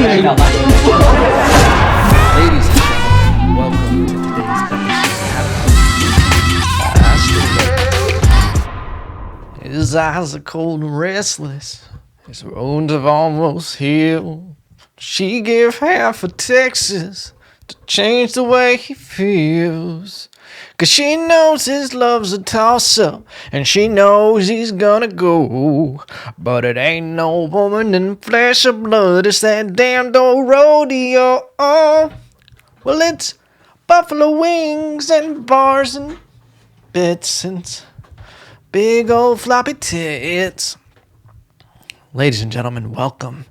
Ladies and gentlemen, welcome to today's episode. His eyes are cold and restless. His wounds have almost healed. She gave half of Texas to change the way he feels. 'Cause she knows his love's a toss-up, and she knows he's gonna go. But it ain't no woman in flesh or blood, it's that damned old rodeo. Oh, well, it's buffalo wings and bars and bits and big old floppy tits. Ladies and gentlemen, welcome.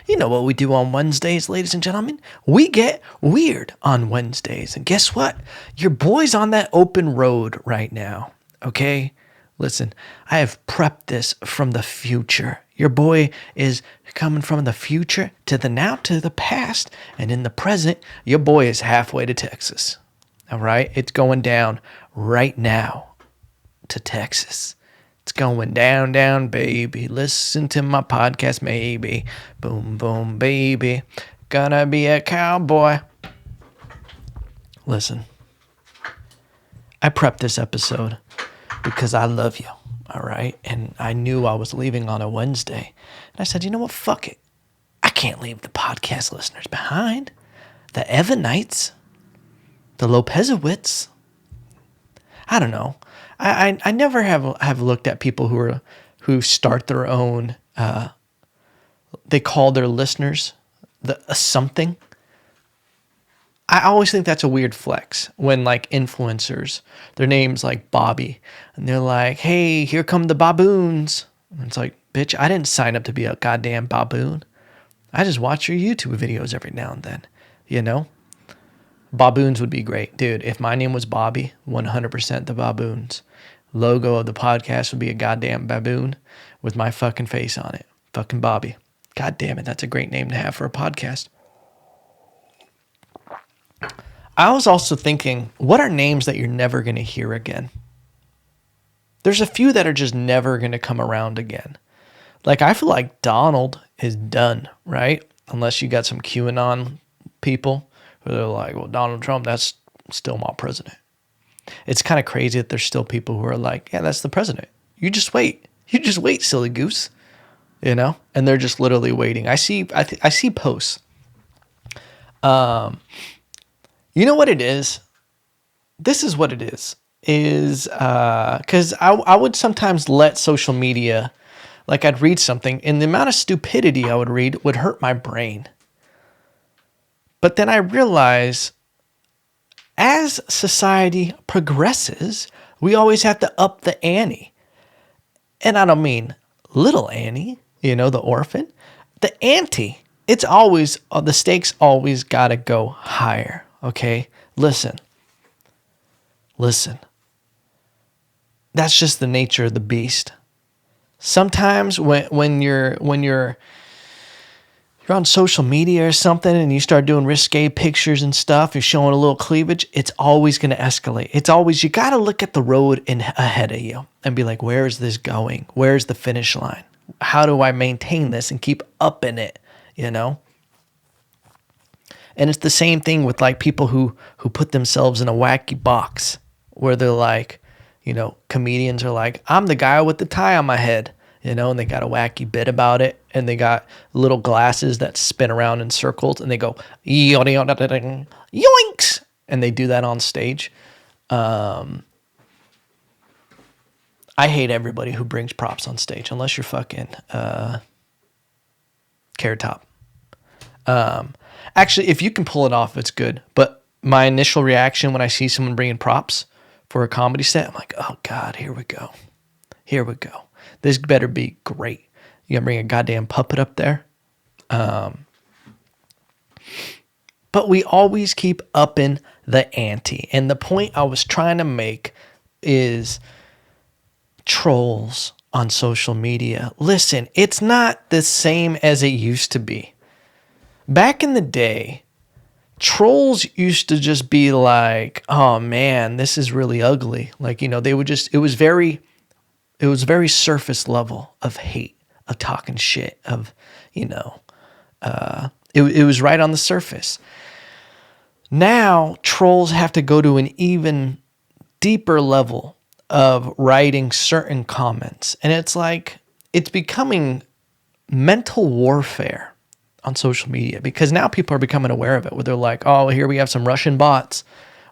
You know what we do on Wednesdays, ladies and gentlemen? We get weird on Wednesdays. And guess what? Your boy's on that open road right now, okay? Listen, I have prepped this from the future. Your boy is coming from the future to the now to the past. And in the present, your boy is halfway to Texas, all right? It's going down right now to Texas. It's going down, down, baby. Listen to my podcast, maybe. Boom, boom, baby. Gonna be a cowboy. Listen, I prepped this episode because I love you, all right? And I knew I was leaving on a Wednesday. And I said, you know what? Fuck it. I can't leave the podcast listeners behind. The Evanites, the Lopezowitz. I don't know. I never have looked at people who start their own. They call their listeners something. I always think that's a weird flex when like influencers, their name's like Bobby, and they're like, "Hey, here come the baboons." And it's like, bitch, I didn't sign up to be a goddamn baboon. I just watch your YouTube videos every now and then, you know. Baboons would be great. Dude, if my name was Bobby, 100% the baboons. Logo of the podcast would be a goddamn baboon with my fucking face on it. Fucking Bobby. God damn it, that's a great name to have for a podcast. I was also thinking, what are names that you're never going to hear again? There's a few that are just never going to come around again. Like, I feel like Donald is done, right? Unless you got some QAnon people. They're like, well, Donald Trump, that's still my president. It's kind of crazy that there's still people who are like, yeah, that's the president. You just wait. You just wait, silly goose. You know? And they're just literally waiting. I see posts. You know what it is? This is what it is because I would sometimes let social media, like I'd read something, and the amount of stupidity I would read would hurt my brain. But then I realize as society progresses, we always have to up the ante. And I don't mean little Annie, you know, the orphan. The ante, it's always, the stakes always got to go higher, okay? Listen. That's just the nature of the beast. Sometimes when you're on social media or something and you start doing risque pictures and stuff, you're showing a little cleavage, it's always going to escalate. It's always, you got to look at the road ahead of you and be like, where is this going? Where's the finish line? How do I maintain this and keep up in it, you know? And it's the same thing with like people who put themselves in a wacky box where they're like, you know, comedians are like, I'm the guy with the tie on my head. You know, and they got a wacky bit about it, and they got little glasses that spin around in circles, and they go, yoinks, and they do that on stage. I hate everybody who brings props on stage, unless you're fucking Carrot Top. Actually, if you can pull it off, it's good. But my initial reaction when I see someone bringing props for a comedy set, I'm like, oh, God, here we go. This better be great. You gotta bring a goddamn puppet up there. But we always keep upping the ante. And the point I was trying to make is trolls on social media. Listen, it's not the same as it used to be. Back in the day, trolls used to just be like, oh man, this is really ugly. Like, you know, they would just, it was very surface level of hate, of talking shit, of, you know, It was right on the surface. Now trolls have to go to an even deeper level of writing certain comments. And it's like, it's becoming mental warfare on social media, because now people are becoming aware of it, where they're like, oh, here we have some Russian bots.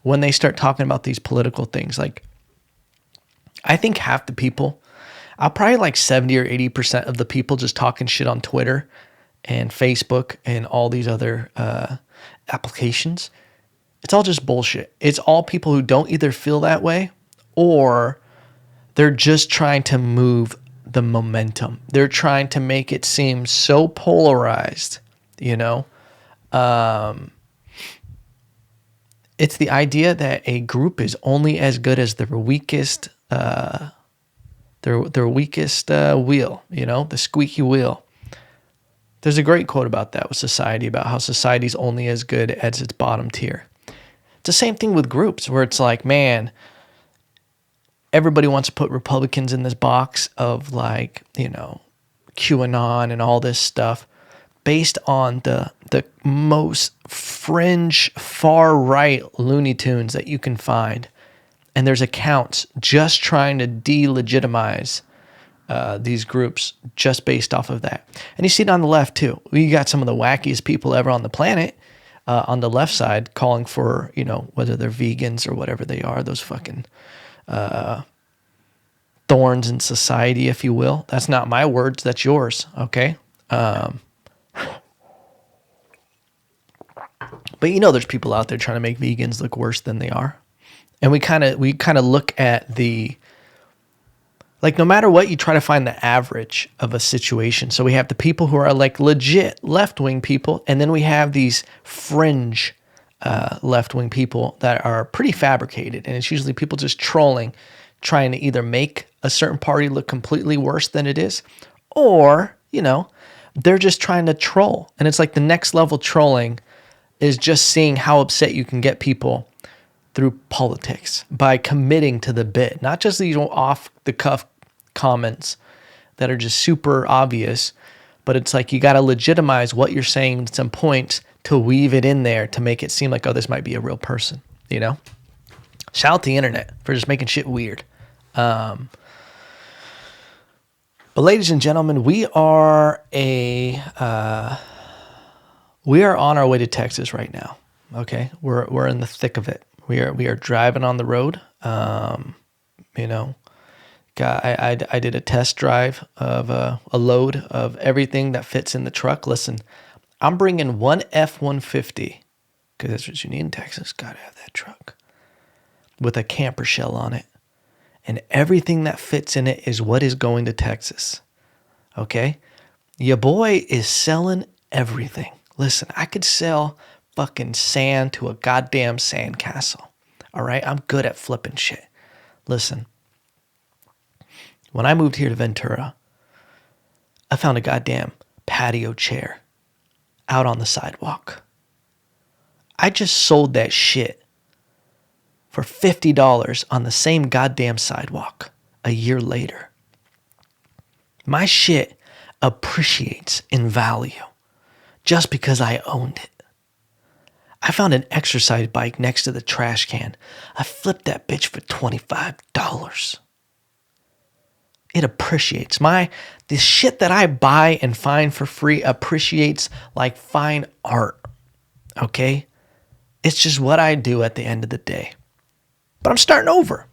When they start talking about these political things, like, I think half the people, probably like 70 or 80% of the people just talking shit on Twitter and Facebook and all these other applications, it's all just bullshit. It's all people who don't either feel that way, or they're just trying to move the momentum. They're trying to make it seem so polarized, you know? It's the idea that a group is only as good as their weakest wheel, you know, the squeaky wheel. There's a great quote about that with society, about how society's only as good as its bottom tier. It's the same thing with groups, where it's like, man, everybody wants to put Republicans in this box of, like, you know, QAnon and all this stuff based on the most fringe, far-right Looney Tunes that you can find. And there's accounts just trying to delegitimize these groups just based off of that. And you see it on the left too. We got some of the wackiest people ever on the planet on the left side calling for, you know, whether they're vegans or whatever they are, those fucking thorns in society, if you will. That's not my words, that's yours, okay? But you know, there's people out there trying to make vegans look worse than they are. And we kind of look at the, like, no matter what, you try to find the average of a situation. So we have the people who are like legit left-wing people, and then we have these fringe left-wing people that are pretty fabricated. And it's usually people just trolling, trying to either make a certain party look completely worse than it is, or, you know, they're just trying to troll. And it's like the next level trolling is just seeing how upset you can get people through politics by committing to the bit, not just these off the cuff comments that are just super obvious, but it's like you got to legitimize what you're saying at some point to weave it in there to make it seem like, oh, this might be a real person, you know? Shout out the internet for just making shit weird. But ladies and gentlemen, we are on our way to Texas right now. Okay, we're in the thick of it. We are driving on the road. You know, I did a test drive of a load of everything that fits in the truck. Listen, I'm bringing one F-150 because that's what you need in Texas. Gotta have that truck with a camper shell on it, and everything that fits in it is what is going to Texas. Okay, your boy is selling everything. Listen, I could sell fucking sand to a goddamn sand castle. All right? I'm good at flipping shit. Listen, when I moved here to Ventura, I found a goddamn patio chair out on the sidewalk. I just sold that shit for $50 on the same goddamn sidewalk a year later. My shit appreciates in value just because I owned it. I found an exercise bike next to the trash can. I flipped that bitch for $25. It appreciates. The shit that I buy and find for free appreciates like fine art. Okay? It's just what I do at the end of the day. But I'm starting over.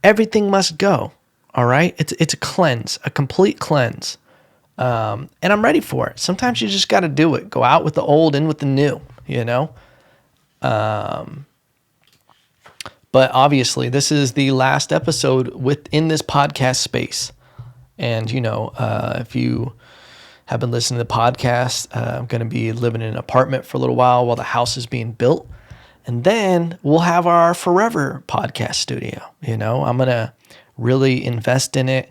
Everything must go. All right? It's a cleanse, a complete cleanse. And I'm ready for it. Sometimes you just got to do it. Go out with the old, in with the new, you know? But obviously, this is the last episode within this podcast space. And, you know, if you have been listening to the podcast, I'm going to be living in an apartment for a little while the house is being built. And then we'll have our forever podcast studio. You know, I'm going to really invest in it.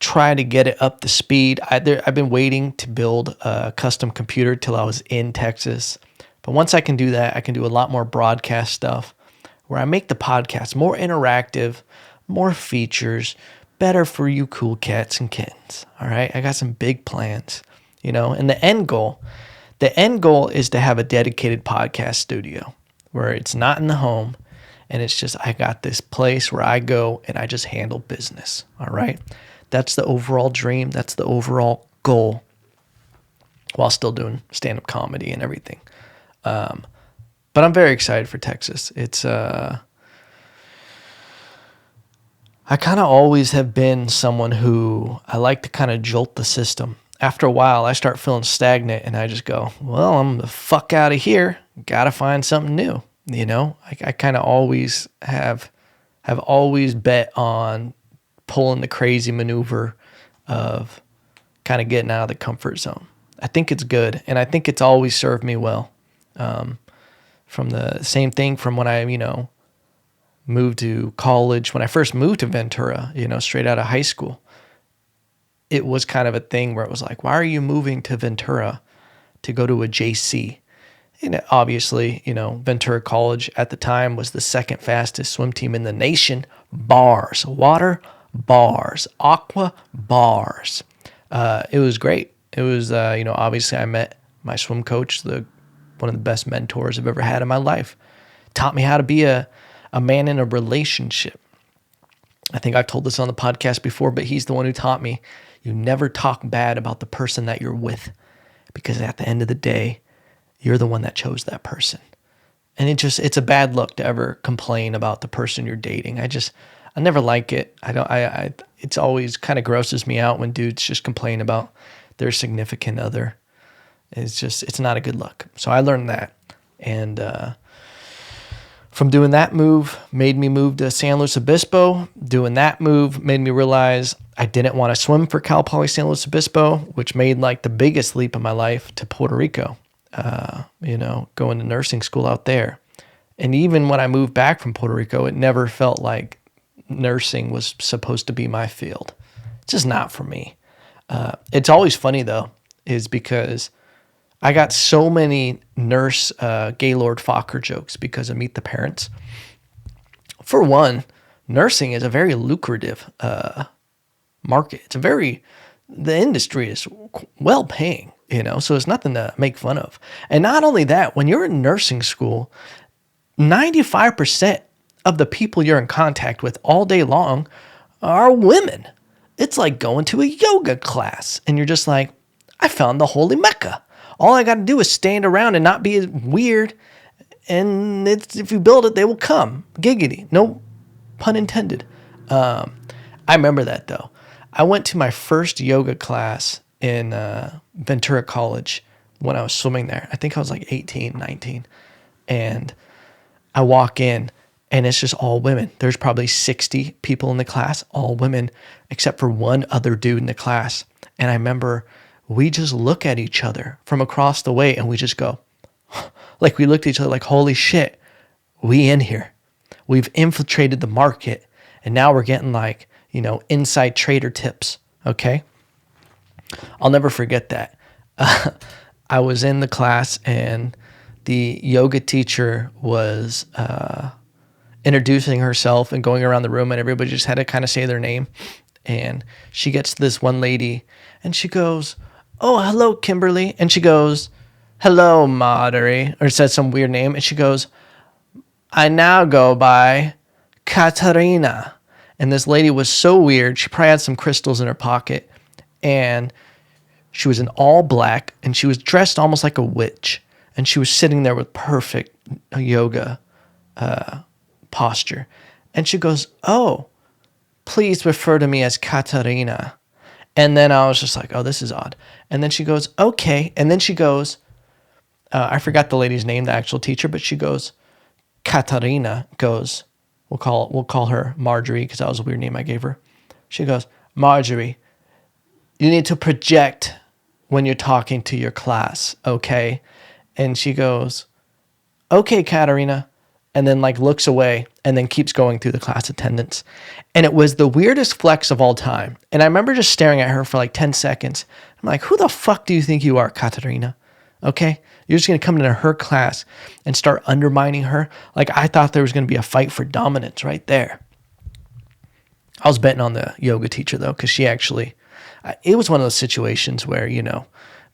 Try to get it up to speed. I've been waiting to build a custom computer till I was in Texas. But once I can do that, I can do a lot more broadcast stuff where I make the podcast more interactive, more features, better for you cool cats and kittens. All right. I got some big plans, and the end goal is to have a dedicated podcast studio where it's not in the home and it's just, I got this place where I go and I just handle business. All right. That's the overall dream. That's the overall goal while still doing stand-up comedy and everything. But I'm very excited for Texas. It's, I kind of always have been someone who I like to kind of jolt the system. After a while, I start feeling stagnant and I just go, well, I'm the fuck out of here. Got to find something new. I kind of always have always bet on pulling the crazy maneuver of kind of getting out of the comfort zone. I think it's good. And I think it's always served me well. From the same thing from when I, moved to college. When I first moved to Ventura, straight out of high school, it was kind of a thing where it was like, why are you moving to Ventura to go to a JC? And obviously, Ventura College at the time was the second fastest swim team in the nation. Bars, water, bars, aqua, bars. It was great. It was, obviously I met my swim coach, one of the best mentors I've ever had in my life. Taught me how to be a man in a relationship. I think I've told this on the podcast before, but he's the one who taught me you never talk bad about the person that you're with, because at the end of the day, you're the one that chose that person. And it's a bad look to ever complain about the person you're dating. I never like it. It's always kind of grosses me out when dudes just complain about their significant other. It's not a good look. So I learned that. And, from doing that move, made me move to San Luis Obispo. Doing that move made me realize I didn't want to swim for Cal Poly San Luis Obispo, which made like the biggest leap in my life to Puerto Rico, going to nursing school out there. And even when I moved back from Puerto Rico, it never felt like nursing was supposed to be my field. It's just not for me. It's always funny though, is because I got so many nurse Gaylord Fokker jokes because of Meet the Parents. For one, nursing is a very lucrative market. The industry is well paying, so it's nothing to make fun of. And not only that, when you're in nursing school, 95% of the people you're in contact with all day long are women. It's like going to a yoga class and you're just like, I found the holy Mecca. All I got to do is stand around and not be weird. And if you build it, they will come. Giggity. No pun intended. I remember that though. I went to my first yoga class in Ventura College when I was swimming there. I think I was like 18, 19. And I walk in and it's just all women. There's probably 60 people in the class, all women, except for one other dude in the class. And I remember we just look at each other from across the way and we just go, like we looked at each other like, holy shit, we in here. We've infiltrated the market and now we're getting like, inside trader tips. Okay. I'll never forget that. I was in the class and the yoga teacher was introducing herself and going around the room and everybody just had to kind of say their name. And she gets to this one lady and she goes, oh, hello, Kimberly. And she goes, hello, Madre, or said some weird name. And she goes, I now go by Katarina. And this lady was so weird. She probably had some crystals in her pocket. And she was in all black. And she was dressed almost like a witch. And she was sitting there with perfect yoga posture. And she goes, oh, please refer to me as Katarina. And then I was just like, oh, this is odd. And then she goes, okay. And then she goes, I forgot the lady's name, the actual teacher, but she goes, Katarina goes, we'll call her Marjorie because that was a weird name I gave her. She goes, Marjorie, you need to project when you're talking to your class, okay? And she goes, okay, Katarina. And then like looks away and then keeps going through the class attendance. And it was the weirdest flex of all time. And I remember just staring at her for like 10 seconds. I'm like, who the fuck do you think you are, Katarina? Okay? You're just going to come into her class and start undermining her. Like I thought there was going to be a fight for dominance right there. I was betting on the yoga teacher though, because she actually, it was one of those situations where,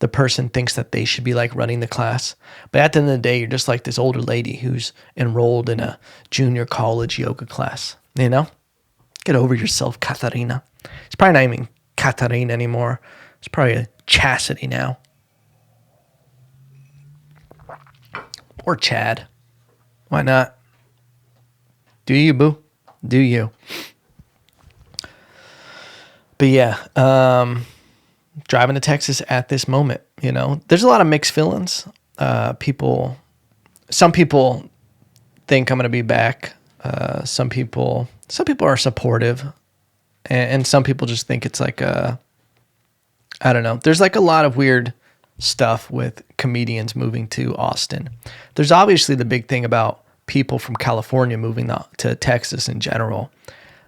the person thinks that they should be like running the class. But at the end of the day, you're just like this older lady who's enrolled in a junior college yoga class, Get over yourself, Katarina. It's probably not even Katarina anymore. It's probably a Chastity now. Or Chad. Why not? Do you, boo? Do you? But yeah, driving to Texas at this moment, there's a lot of mixed feelings. Some people think I'm going to be back. Some people are supportive, and some people just think it's like I don't know. There's like a lot of weird stuff with comedians moving to Austin. There's obviously the big thing about people from California moving to Texas in general,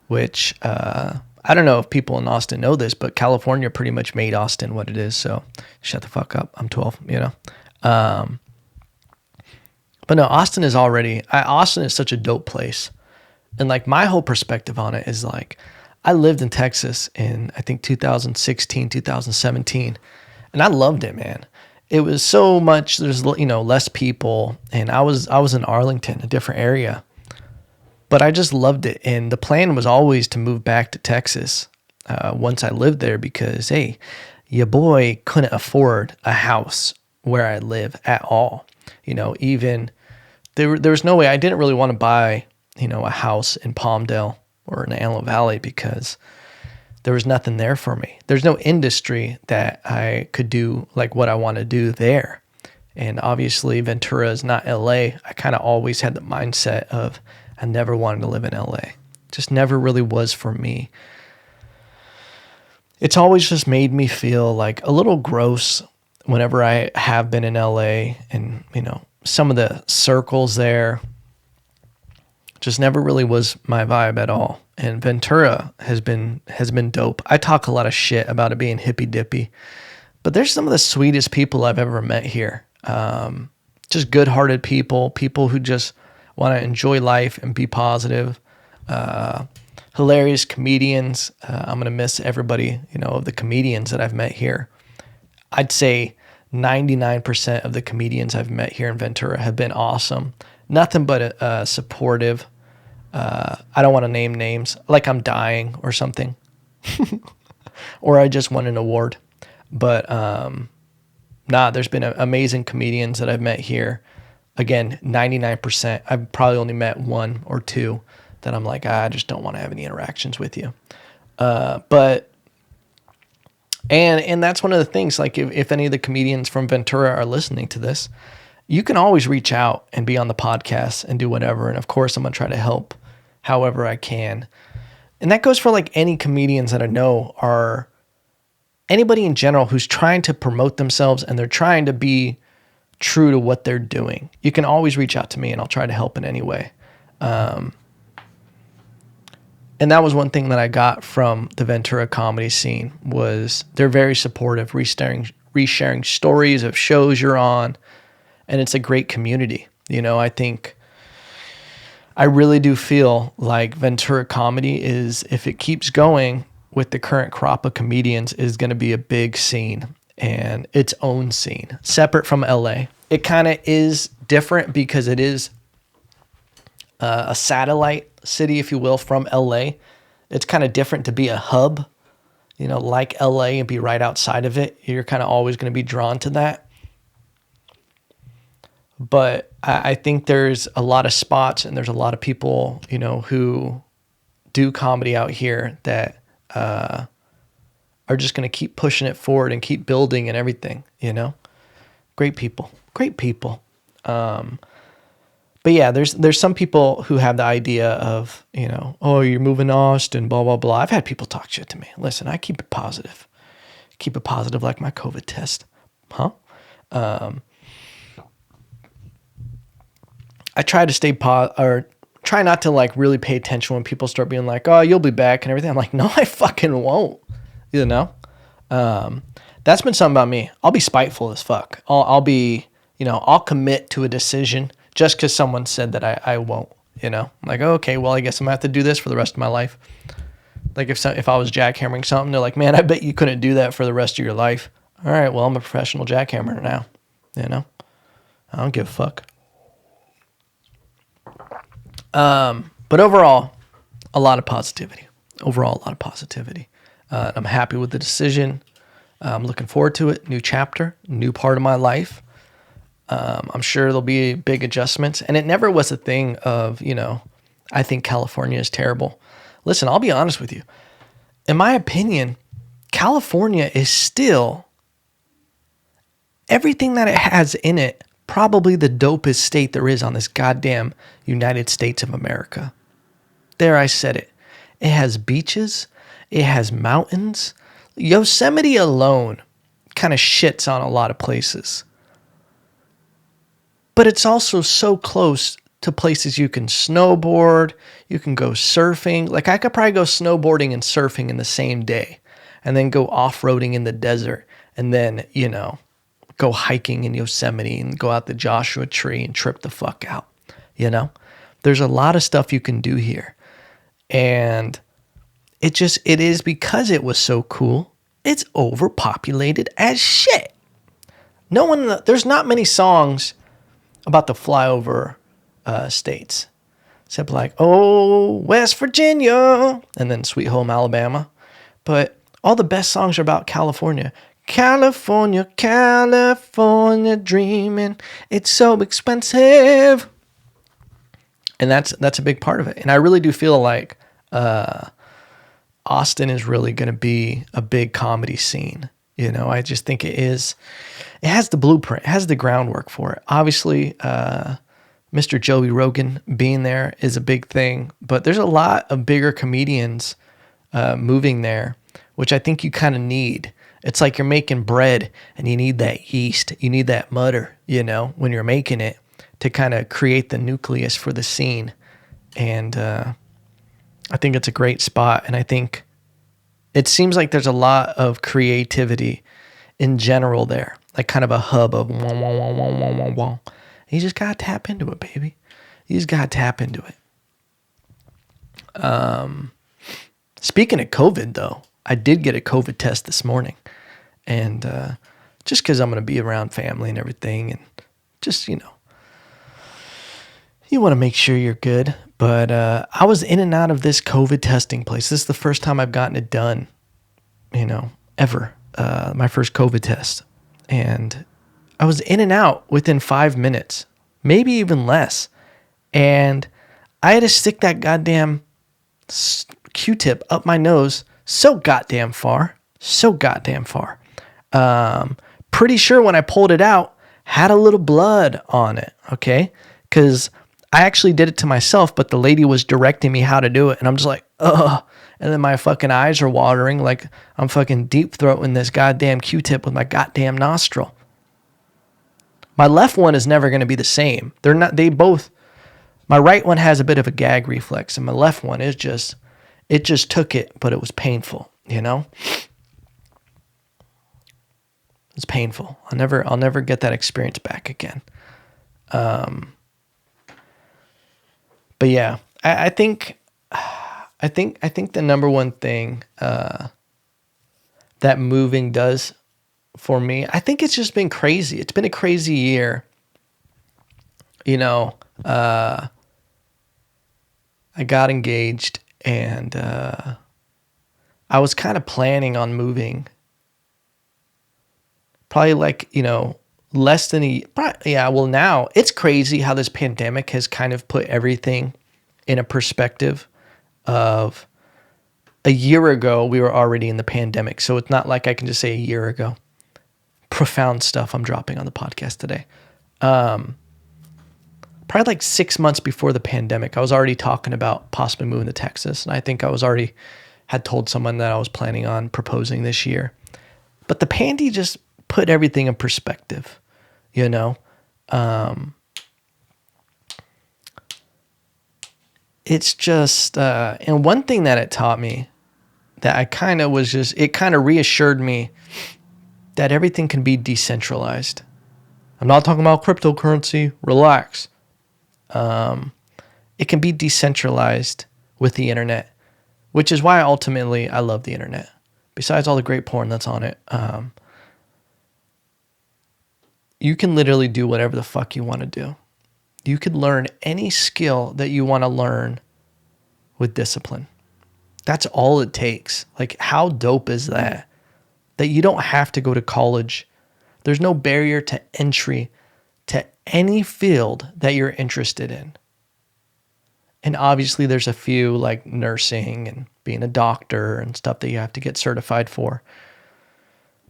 which I don't know if people in Austin know this, but California pretty much made Austin what it is. So shut the fuck up. I'm 12, But no, Austin is such a dope place. And like my whole perspective on it is like, I lived in Texas in, I think 2016, 2017, and I loved it, man. It was so much, there's, less people, and I was in Arlington, a different area, but I just loved it. And the plan was always to move back to Texas once I lived there because, hey, your boy couldn't afford a house where I live at all. Even there was no way. I didn't really want to buy, a house in Palmdale or in the Antelope Valley because there was nothing there for me. There's no industry that I could do like what I want to do there. And obviously Ventura is not LA. I kind of always had the mindset of I never wanted to live in LA. Just never really was for me. It's always just made me feel like a little gross whenever I have been in LA, and some of the circles there just never really was my vibe at all. And Ventura has been dope. I talk a lot of shit about it being hippy dippy, but there's some of the sweetest people I've ever met here. Just good-hearted people who just want to enjoy life and be positive. Hilarious comedians. I'm going to miss everybody, of the comedians that I've met here. I'd say 99% of the comedians I've met here in Ventura have been awesome. Nothing but supportive. I don't want to name names, like I'm dying or something. Or I just won an award. But there's been amazing comedians that I've met here. Again, 99%. I've probably only met one or two that I'm like, I just don't want to have any interactions with you. But that's one of the things, like if any of the comedians from Ventura are listening to this, you can always reach out and be on the podcast and do whatever. And of course, I'm going to try to help however I can. And that goes for like any comedians that I know, are anybody in general who's trying to promote themselves and they're trying to be true to what they're doing. You can always reach out to me and I'll try to help in any way. And that was one thing that I got from the Ventura comedy scene was they're very supportive, resharing stories of shows you're on. And it's a great community. I really do feel like Ventura comedy is, if it keeps going with the current crop of comedians, is going to be a big scene and its own scene, separate from LA. It kind of is different because it is a satellite city, if you will, from LA. It's kind of different to be a hub, like LA, and be right outside of it. You're kind of always going to be drawn to that. But I think there's a lot of spots and there's a lot of people, who do comedy out here that are just going to keep pushing it forward and keep building and everything, Great people. But yeah, there's some people who have the idea of, oh, you're moving to Austin, blah, blah, blah. I've had people talk shit to me. Listen, I keep it positive. Keep it positive like my COVID test. Huh? I try to try not to like really pay attention when people start being like, oh, you'll be back and everything. I'm like, no, I fucking won't. That's been something about me. I'll be spiteful as fuck. I'll be, I'll commit to a decision just because someone said that I won't, I'm like, oh, okay, well, I guess I'm going to have to do this for the rest of my life. Like if I was jackhammering something, they're like, man, I bet you couldn't do that for the rest of your life. All right, well, I'm a professional jackhammerer now. You know, I don't give a fuck. But overall, a lot of positivity. I'm happy with the decision. I'm looking forward to it. New chapter, new part of my life. I'm sure there'll be big adjustments. And it never was a thing of, I think California is terrible. Listen, I'll be honest with you. In my opinion, California is still everything that it has in it, probably the dopest state there is on this goddamn United States of America. There, I said it. It has beaches. It has mountains. Yosemite alone kind of shits on a lot of places. But it's also so close to places you can snowboard, you can go surfing. Like I could probably go snowboarding and surfing in the same day and then go off-roading in the desert and then, go hiking in Yosemite and go out the Joshua Tree and trip the fuck out. There's a lot of stuff you can do here. And it is because it was so cool. It's overpopulated as shit. There's not many songs about the flyover states, except like, oh, West Virginia, and then Sweet Home Alabama. But all the best songs are about California. California, California dreaming. It's so expensive. And that's a big part of it. And I really do feel like Austin is really going to be a big comedy scene. I just think it is. It has the blueprint. It has the groundwork for it. Obviously, Mr. Joey Rogan being there is a big thing. But there's a lot of bigger comedians moving there, which I think you kind of need. It's like you're making bread and you need that yeast. You need that mutter, when you're making it to kind of create the nucleus for the scene. And I think it's a great spot. And I think it seems like there's a lot of creativity in general there, like kind of a hub of wah, wah, wah, wah, wah, wah, wah. You just got to tap into it, baby. You just got to tap into it. Speaking of COVID, though, I did get a COVID test this morning. And just because I'm going to be around family and everything, and just, you want to make sure you're good. But I was in and out of this COVID testing place. This is the first time I've gotten it done, ever. My first COVID test. And I was in and out within 5 minutes, maybe even less. And I had to stick that goddamn Q-tip up my nose so goddamn far. Pretty sure when I pulled it out, had a little blood on it, okay? Because I actually did it to myself, but the lady was directing me how to do it. And I'm just like, ugh. And then my fucking eyes are watering like I'm fucking deep throating this goddamn Q-tip with my goddamn nostril. My left one is never going to be the same. My right one has a bit of a gag reflex, and my left one is it just took it, but it was painful, It's painful. I'll never get that experience back again. But yeah, I think the number one thing that moving does for me, I think it's just been crazy. It's been a crazy year. I got engaged and I was kind of planning on moving. Probably less than now it's crazy how this pandemic has kind of put everything in a perspective of a year ago, we were already in the pandemic. So it's not like I can just say a year ago. Profound stuff I'm dropping on the podcast today. Probably like 6 months before the pandemic, I was already talking about possibly moving to Texas. And I think I had told someone that I was planning on proposing this year. But the pandy just put everything in perspective, it's just, and one thing that it taught me that it kind of reassured me that everything can be decentralized. I'm not talking about cryptocurrency, relax. It can be decentralized with the internet. which is why ultimately I love the internet. Besides all the great porn that's on it, you can literally do whatever the fuck you want to do. You could learn any skill that you want to learn with discipline. That's all it takes. Like, how dope is that? That you don't have to go to college. There's no barrier to entry to any field that you're interested in. And obviously there's a few like nursing and being a doctor and stuff that you have to get certified for.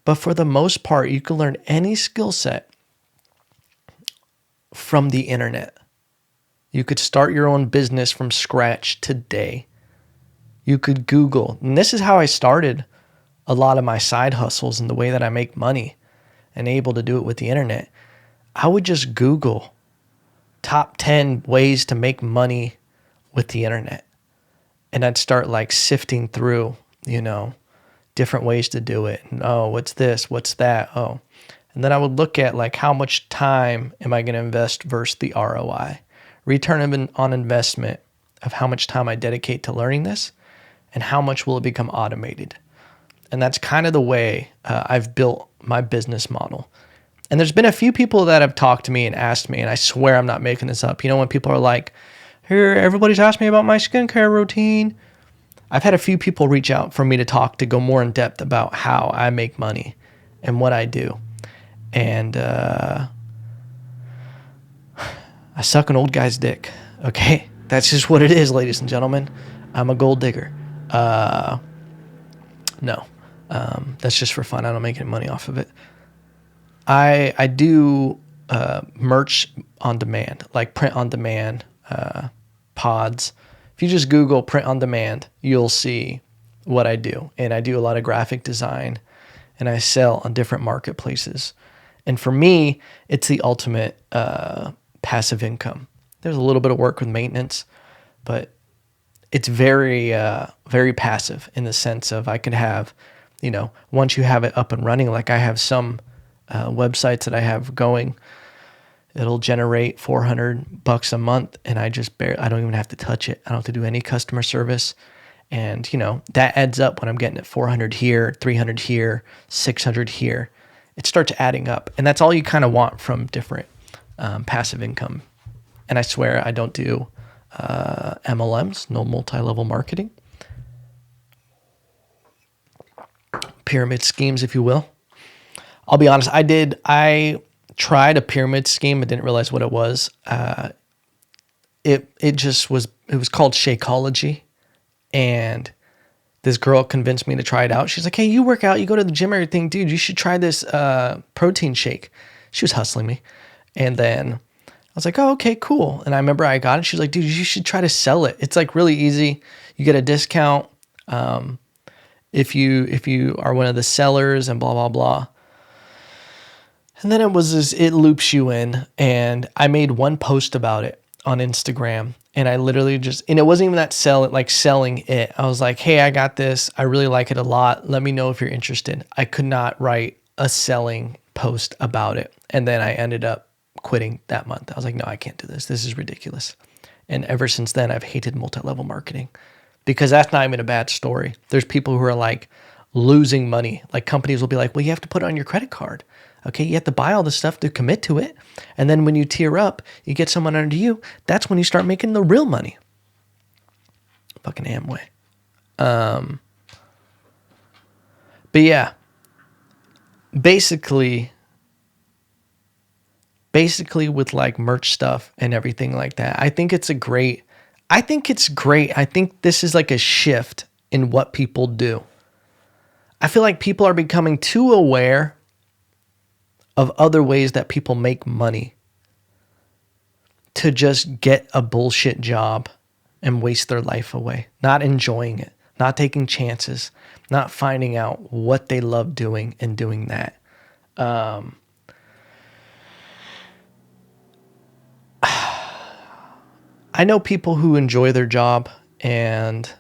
But for the most part, you can learn any skill set from the internet. You could start your own business from scratch today. You could Google. And this is how I started a lot of my side hustles and the way that I make money and able to do it with the internet. I would just Google top 10 ways to make money with the internet. And I'd start like sifting through, different ways to do it. And, oh, what's this? What's that? Oh. And then I would look at like how much time am I going to invest versus the ROI, return on investment of how much time I dedicate to learning this and how much will it become automated. And that's kind of the way I've built my business model. And there's been a few people that have talked to me and asked me, and I swear I'm not making this up. When people are like, here, everybody's asked me about my skincare routine. I've had a few people reach out for me to talk, to go more in depth about how I make money and what I do. And I suck an old guy's dick, okay? That's just what it is, ladies and gentlemen. I'm a gold digger. No, that's just for fun. I don't make any money off of it. I do merch on demand, like print on demand, pods. If you just Google print on demand, you'll see what I do. And I do a lot of graphic design and I sell on different marketplaces. And for me, it's the ultimate passive income. There's a little bit of work with maintenance, but it's very, very passive in the sense of I could have, once you have it up and running, like I have some websites that I have going, it'll generate $400 a month, and I don't even have to touch it. I don't have to do any customer service. And, that adds up when I'm getting at 400 here, 300 here, 600 here. It starts adding up. And that's all you kind of want from different passive income. And I swear I don't do MLMs, no multi-level marketing. Pyramid schemes, if you will. I'll be honest, I tried a pyramid scheme. I didn't realize what it was. It was called Shakeology. And this girl convinced me to try it out. She's like, hey, you work out, you go to the gym, everything. Dude, you should try this protein shake. She was hustling me. And then I was like, oh, okay, cool. And I remember I got it. She's like, dude, you should try to sell it. It's like really easy. You get a discount if you are one of the sellers and blah, blah, blah. And then it loops you in. And I made one post about it on Instagram. And I literally and it wasn't even that selling it. I was like, hey, I got this. I really like it a lot. Let me know if you're interested. I could not write a selling post about it. And then I ended up quitting that month. I was like, no, I can't do this. This is ridiculous. And ever since then, I've hated multi-level marketing because that's not even a bad story. There's people who are like losing money. Like companies will be like, well, you have to put it on your credit card. Okay, you have to buy all this stuff to commit to it. And then when you tier up, you get someone under you. That's when you start making the real money. Fucking Amway. But yeah, basically with like merch stuff and everything like that, I think it's great. I think this is like a shift in what people do. I feel like people are becoming too aware of other ways that people make money to just get a bullshit job and waste their life away, not enjoying it, not taking chances, not finding out what they love doing and doing that. I know people who enjoy their job and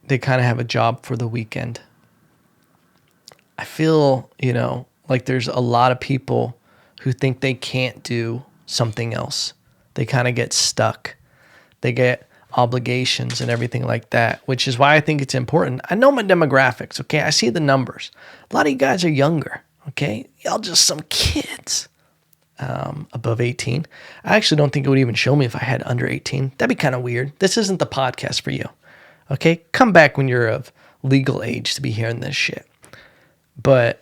they kind of have a job for the weekend. I feel, like there's a lot of people who think they can't do something else. They kind of get stuck. They get obligations and everything like that, which is why I think it's important. I know my demographics, okay? I see the numbers. A lot of you guys are younger, okay? Y'all just some kids above 18. I actually don't think it would even show me if I had under 18. That'd be kind of weird. This isn't the podcast for you, okay? Come back when you're of legal age to be hearing this shit. But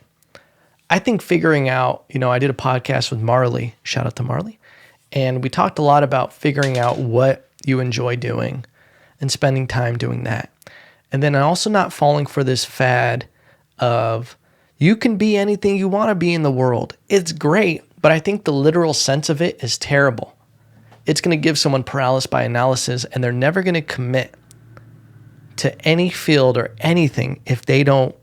I think figuring out, I did a podcast with Marley, shout out to Marley, and we talked a lot about figuring out what you enjoy doing and spending time doing that. And then also not falling for this fad of you can be anything you want to be in the world. It's great, but I think the literal sense of it is terrible. It's going to give someone paralysis by analysis, and they're never going to commit to any field or anything if they don't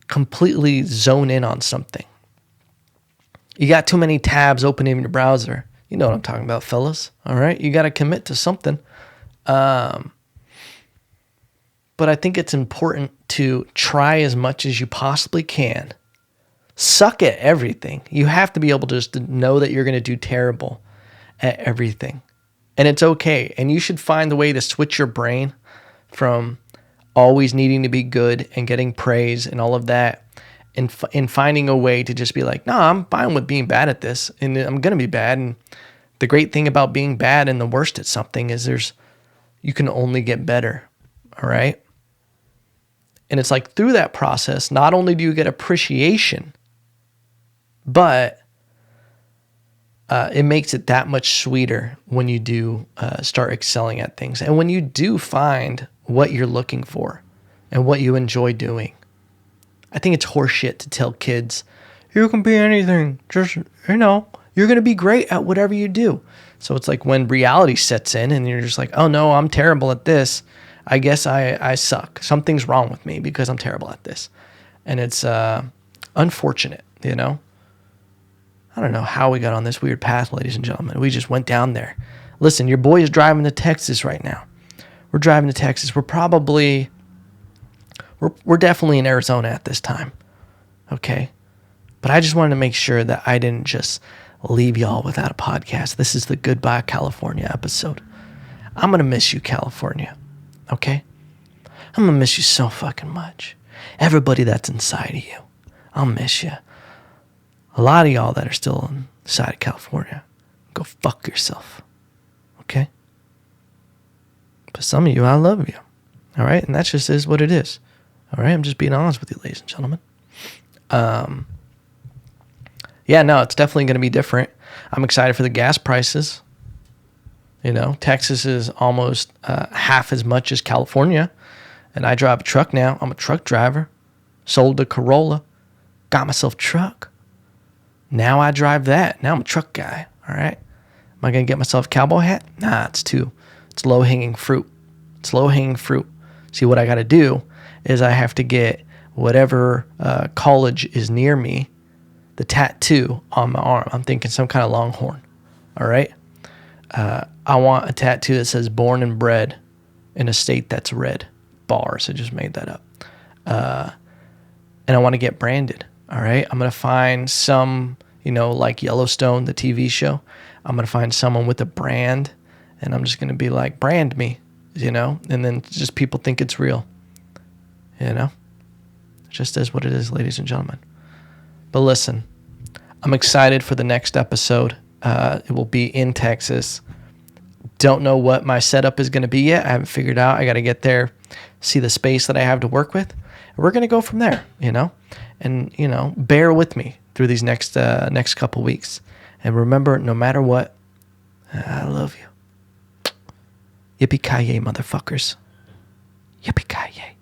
completely zone in on something. You got too many tabs open in your browser. You know what I'm talking about, fellas. All right? You got to commit to something. But I think it's important to try as much as you possibly can. Suck at everything. You have to be able to just know that you're going to do terrible at everything. And it's okay. And you should find a way to switch your brain from always needing to be good and getting praise and all of that, and finding a way to just be like, no, I'm fine with being bad at this, and I'm going to be bad. And the great thing about being bad and the worst at something is you can only get better, all right? And it's like through that process, not only do you get appreciation, but it makes it that much sweeter when you do start excelling at things. And when you do find what you're looking for and what you enjoy doing. I think it's horseshit to tell kids, you can be anything. Just, you're going to be great at whatever you do. So it's like when reality sets in and you're just like, oh no, I'm terrible at this. I guess I suck. Something's wrong with me because I'm terrible at this. And it's unfortunate, I don't know how we got on this weird path, ladies and gentlemen. We just went down there. Listen, your boy is driving to Texas right now. We're driving to Texas. We're definitely in Arizona at this time. Okay. But I just wanted to make sure that I didn't just leave y'all without a podcast. This is the Goodbye California episode. I'm going to miss you, California. Okay. I'm going to miss you so fucking much. Everybody that's inside of you. I'll miss you. A lot of y'all that are still inside of California, go fuck yourself. Okay. But some of you, I love you. All right? And that just is what it is. All right? I'm just being honest with you, ladies and gentlemen. Yeah, no, it's definitely going to be different. I'm excited for the gas prices. Texas is almost half as much as California. And I drive a truck now. I'm a truck driver. Sold a Corolla. Got myself a truck. Now I drive that. Now I'm a truck guy. All right? Am I going to get myself a cowboy hat? Nah, it's low-hanging fruit. It's low-hanging fruit. See, what I got to do is I have to get whatever college is near me, the tattoo on my arm. I'm thinking some kind of Longhorn. All right? I want a tattoo that says born and bred in a state that's red. Bars. I just made that up. And I want to get branded. All right? I'm going to find some, like Yellowstone, the TV show. I'm going to find someone with a brand, and I'm just going to be like, brand me, and then just people think it's real, just is what it is, ladies and gentlemen. But listen, I'm excited for the next episode. It will be in Texas. Don't know what my setup is going to be yet. I haven't figured out. I got to get there, see the space that I have to work with. We're going to go from there, and, bear with me through these next couple weeks. And remember, no matter what, I love you. Yippee-ki-yay, motherfuckers. Yippee-ki-yay.